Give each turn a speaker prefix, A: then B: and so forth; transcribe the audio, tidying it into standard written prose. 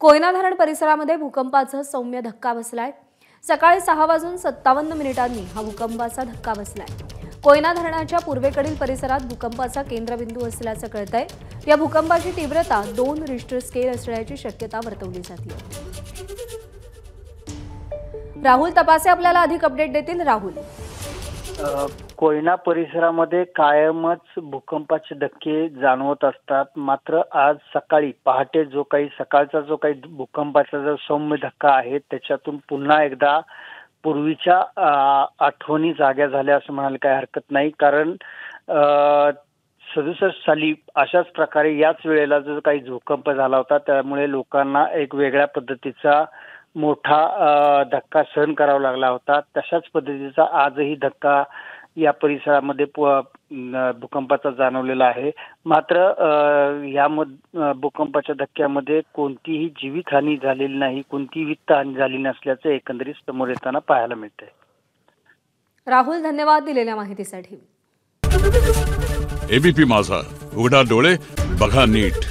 A: कोयना धरण परिसरामध्ये भूकंपाचा सौम्य धक्का बसलाय। सकाळी 6:57 हा भूकंपाचा धक्का बसलाय। कोयना धरणाच्या पूर्वेकडील परिसरात भूकंपाचा केंद्रबिंदू असल्याचं कळतंय। या भूकंपाची तीव्रता 2 रिश्टर स्केल असण्याची शक्यता वर्तवली जाते। राहुल तपासे आपल्याला अधिक अपडेट देतील। राहुल,
B: कोयना परिसरामध्ये कायमच भूकंपाचे धक्के जाणवत असतात। मात्र आज सकाळी पहाटे सकाळचा जो काही भूकंपाचा जो सौम्य धक्का आहे त्याच्यातून पुन्हा एकदा पूर्वीच्या आठवणी जाग्या झाल्या असं म्हणायला काही हरकत नाही। कारण 67 साली अशाच प्रकारे याच वेळेला जो काही भूकंप झाला होता त्यामुळे लोकांना एक वेगळ्या पद्धतीचा मोठा धक्का सहन करावा लागला होता। तशाच पद्धतीचा आजही धक्का या परिसरामध्ये भूकंपाचा जाणवलेला आहे। मात्र या भूकंपाच्या धक्क्यामध्ये कोणतीही जीवितहानी झालेली नाही, कोणतीही वित्तहानी झाली नसल्याचं एकंदरीत समोर येताना पाहायला मिळतंय।
A: राहुल, धन्यवाद दिलेल्या माहितीसाठी।
C: एबीपी माझा, उघडा डोळे बघा नीट।